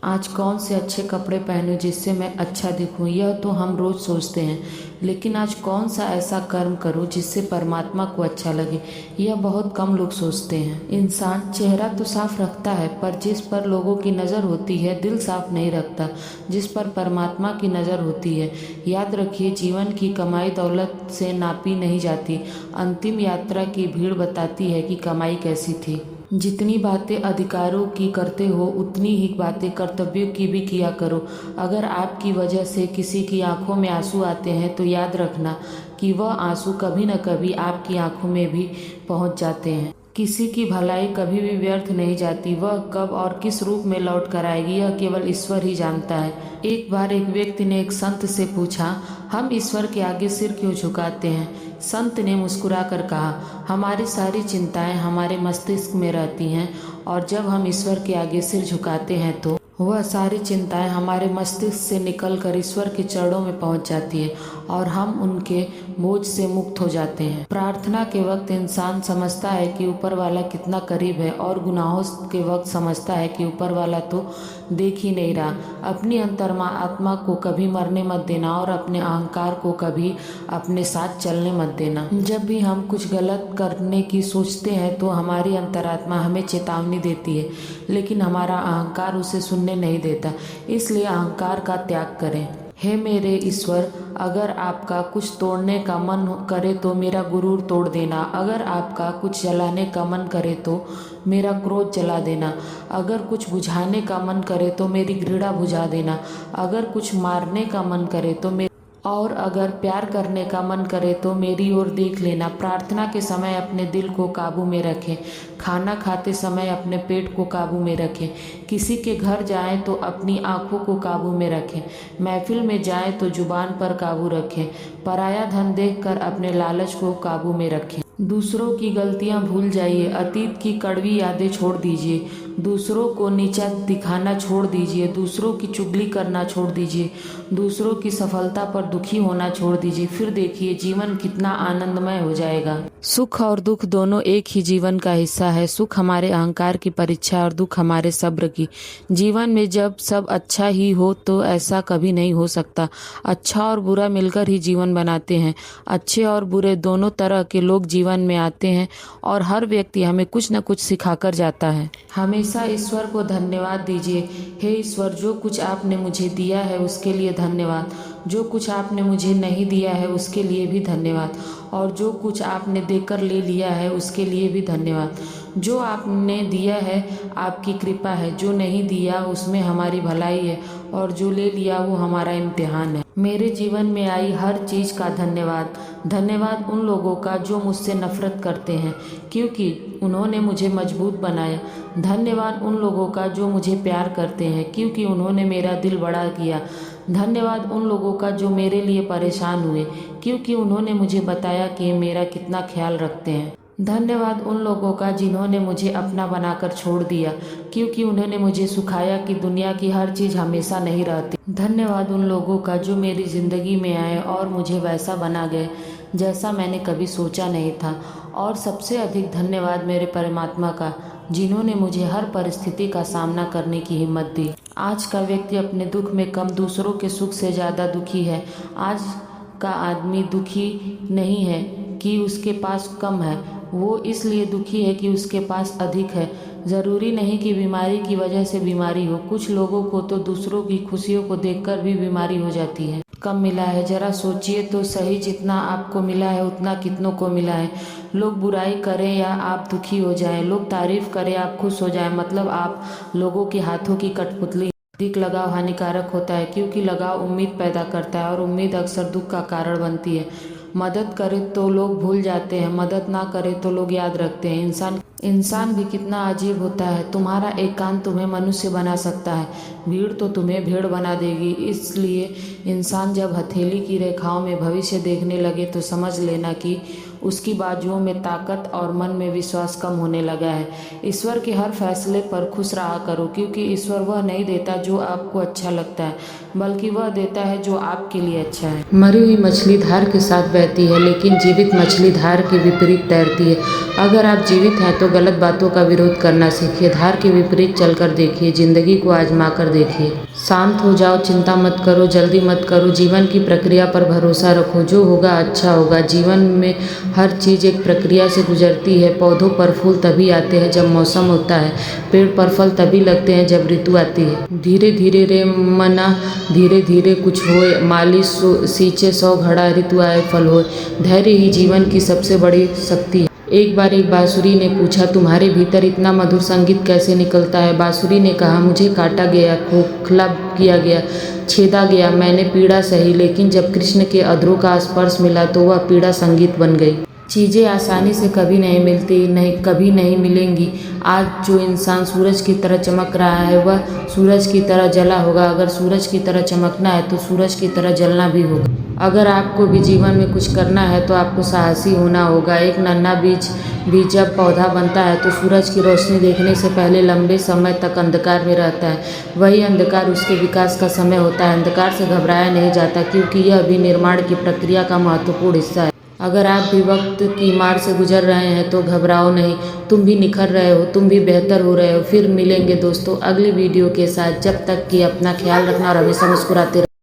आज कौन से अच्छे कपड़े पहनूं जिससे मैं अच्छा दिखूं, यह तो हम रोज सोचते हैं। लेकिन आज कौन सा ऐसा कर्म करूं जिससे परमात्मा को अच्छा लगे, यह बहुत कम लोग सोचते हैं। इंसान चेहरा तो साफ रखता है, पर जिस पर लोगों की नज़र होती है दिल साफ नहीं रखता, जिस पर परमात्मा की नज़र होती है। याद रखिए, जीवन की कमाई दौलत से नापी नहीं जाती। अंतिम यात्रा की भीड़ बताती है कि कमाई कैसी थी। जितनी बातें अधिकारों की करते हो उतनी ही बातें कर्तव्यों की भी किया करो। अगर आपकी वजह से किसी की आंखों में आंसू आते हैं तो याद रखना कि वह आंसू कभी न कभी आपकी आंखों में भी पहुंच जाते हैं। किसी की भलाई कभी भी व्यर्थ नहीं जाती, वह कब और किस रूप में लौट कर आएगी यह केवल ईश्वर ही जानता है। एक बार एक व्यक्ति ने एक संत से पूछा, हम ईश्वर के आगे सिर क्यों झुकाते हैं? संत ने मुस्कुराकर कहा, हमारी सारी चिंताएं हमारे मस्तिष्क में रहती हैं, और जब हम ईश्वर के आगे सिर झुकाते हैं तो वह सारी चिंताएं हमारे मस्तिष्क से निकलकर ईश्वर के चरणों में पहुंच जाती है और हम उनके बोझ से मुक्त हो जाते हैं। प्रार्थना के वक्त इंसान समझता है कि ऊपर वाला कितना करीब है, और गुनाहों के वक्त समझता है कि ऊपर वाला तो देख ही नहीं रहा। अपनी अंतर्मा आत्मा को कभी मरने मत देना, और अपने अहंकार को कभी अपने साथ चलने मत देना। जब भी हम कुछ गलत करने की सोचते हैं तो हमारी अंतरात्मा हमें चेतावनी देती है, लेकिन हमारा अहंकार उसे सुनने नहीं देता। इसलिए अहंकार का त्याग करें। हे मेरे ईश्वर, अगर आपका कुछ तोड़ने का मन करे तो मेरा गुरूर तोड़ देना। अगर आपका कुछ जलाने का मन करे तो मेरा क्रोध जला देना। अगर कुछ बुझाने का मन करे तो मेरी घृणा बुझा देना। अगर कुछ मारने का मन करे तो और अगर प्यार करने का मन करे तो मेरी ओर देख लेना। प्रार्थना के समय अपने दिल को काबू में रखें। खाना खाते समय अपने पेट को काबू में रखें। किसी के घर जाएं तो अपनी आंखों को काबू में रखें। महफिल में जाएं तो जुबान पर काबू रखें। पराया धन देखकर अपने लालच को काबू में रखें। दूसरों की गलतियां भूल जाइए, अतीत की कड़वी यादें छोड़ दीजिए। दूसरों को नीचा दिखाना छोड़ दीजिए। दूसरों की चुगली करना छोड़ दीजिए। दूसरों की सफलता पर दुखी होना छोड़ दीजिए। फिर देखिए जीवन कितना आनंदमय हो जाएगा। सुख और दुख दोनों एक ही जीवन का हिस्सा है। सुख हमारे अहंकार की परीक्षा और दुख हमारे सब्र की। जीवन में जब सब अच्छा ही हो तो ऐसा कभी नहीं हो सकता। अच्छा और बुरा मिलकर ही जीवन बनाते हैं। अच्छे और बुरे दोनों तरह के लोग जीवन में आते हैं, और हर व्यक्ति हमें कुछ न कुछ सिखाकर जाता है। हमेशा ईश्वर को धन्यवाद दीजिए। हे ईश्वर, जो कुछ आपने मुझे दिया है उसके लिए धन्यवाद। जो कुछ आपने मुझे नहीं दिया है उसके लिए भी धन्यवाद। और जो कुछ आपने देकर ले लिया है उसके लिए भी धन्यवाद। जो आपने दिया है आपकी कृपा है, जो नहीं दिया उसमें हमारी भलाई है, और जो ले लिया वो हमारा इम्तिहान है। मेरे जीवन में आई हर चीज़ का धन्यवाद। धन्यवाद उन लोगों का जो मुझसे नफरत करते हैं, क्योंकि उन्होंने मुझे मजबूत बनाया। धन्यवाद उन लोगों का जो मुझे प्यार करते हैं, क्योंकि उन्होंने मेरा दिल बड़ा किया। धन्यवाद उन लोगों का जो मेरे लिए परेशान हुए, क्योंकि उन्होंने मुझे बताया कि मेरा कितना ख्याल रखते हैं। धन्यवाद उन लोगों का जिन्होंने मुझे अपना बनाकर छोड़ दिया, क्योंकि उन्होंने मुझे सिखाया कि दुनिया की हर चीज़ हमेशा नहीं रहती। धन्यवाद उन लोगों का जो मेरी ज़िंदगी में आए और मुझे वैसा बना गए जैसा मैंने कभी सोचा नहीं था। और सबसे अधिक धन्यवाद मेरे परमात्मा का, जिन्होंने मुझे हर परिस्थिति का सामना करने की हिम्मत दी। आज का व्यक्ति अपने दुख में कम, दूसरों के सुख से ज़्यादा दुखी है। आज का आदमी दुखी नहीं है कि उसके पास कम है, वो इसलिए दुखी है कि उसके पास अधिक है। ज़रूरी नहीं कि बीमारी की वजह से बीमारी हो। कुछ लोगों को तो दूसरों की खुशियों को देखकर भी बीमारी हो जाती है। कम मिला है, जरा सोचिए तो सही, जितना आपको मिला है उतना कितनों को मिला है। लोग बुराई करें या आप दुखी हो जाएं, लोग तारीफ करें आप खुश हो जाएं, मतलब आप लोगों के हाथों की कठपुतली। अधिक लगाव हानिकारक होता है, क्योंकि लगाव उम्मीद पैदा करता है, और उम्मीद अक्सर दुख का कारण बनती है। मदद करे तो लोग भूल जाते हैं, मदद ना करे तो लोग याद रखते हैं। इंसान भी कितना अजीब होता है। तुम्हारा एकांत तुम्हें मनुष्य बना सकता है, भीड़ तो तुम्हें भेड़ बना देगी। इसलिए इंसान जब हथेली की रेखाओं में भविष्य देखने लगे तो समझ लेना कि उसकी बाजुओं में ताकत और मन में विश्वास कम होने लगा है। ईश्वर के हर फैसले पर खुश रहा करो, क्योंकि ईश्वर वह नहीं देता जो आपको अच्छा लगता है, बल्कि वह देता है जो आपके लिए अच्छा है। मरी हुई मछली धार के साथ बहती है, लेकिन जीवित मछली धार के विपरीत तैरती है। अगर आप जीवित हैं तो गलत बातों का विरोध करना सीखिए, धार के विपरीत चलकर देखिए, जिंदगी को आजमा कर देखिए। शांत हो जाओ, चिंता मत करो, जल्दी मत करो, जीवन की प्रक्रिया पर भरोसा रखो, जो होगा अच्छा होगा। जीवन में हर चीज़ एक प्रक्रिया से गुजरती है। पौधों पर फूल तभी आते हैं जब मौसम होता है, पेड़ पर फल तभी लगते हैं जब ऋतु आती है। धीरे धीरे रे मना, धीरे धीरे कुछ होए, माली सींचे 100 घड़ा, ऋतु आए फल होए। धैर्य ही जीवन की सबसे बड़ी शक्ति है। एक बार एक बांसुरी ने पूछा, तुम्हारे भीतर इतना मधुर संगीत कैसे निकलता है? बांसुरी ने कहा, मुझे काटा गया, खोखला किया गया, छेदा गया, मैंने पीड़ा सही, लेकिन जब कृष्ण के अधरों का स्पर्श मिला तो वह पीड़ा संगीत बन गई। चीज़ें आसानी से कभी नहीं मिलती, नहीं कभी नहीं मिलेंगी। आज जो इंसान सूरज की तरह चमक रहा है वह सूरज की तरह जला होगा। अगर सूरज की तरह चमकना है तो सूरज की तरह जलना भी होगा। अगर आपको भी जीवन में कुछ करना है तो आपको साहसी होना होगा। एक नन्हा बीज भी जब पौधा बनता है तो सूरज की रोशनी देखने से पहले लंबे समय तक अंधकार में रहता है। वही अंधकार उसके विकास का समय होता है। अंधकार से घबराया नहीं जाता, क्योंकि यह भी निर्माण की प्रक्रिया का महत्वपूर्ण हिस्सा है। अगर आप भी वक्त की मार से गुजर रहे हैं तो घबराओ नहीं, तुम भी निखर रहे हो, तुम भी बेहतर हो रहे हो। फिर मिलेंगे दोस्तों अगली वीडियो के साथ। जब तक कि अपना ख्याल रखना और हमेशा मुस्कुराते रहना।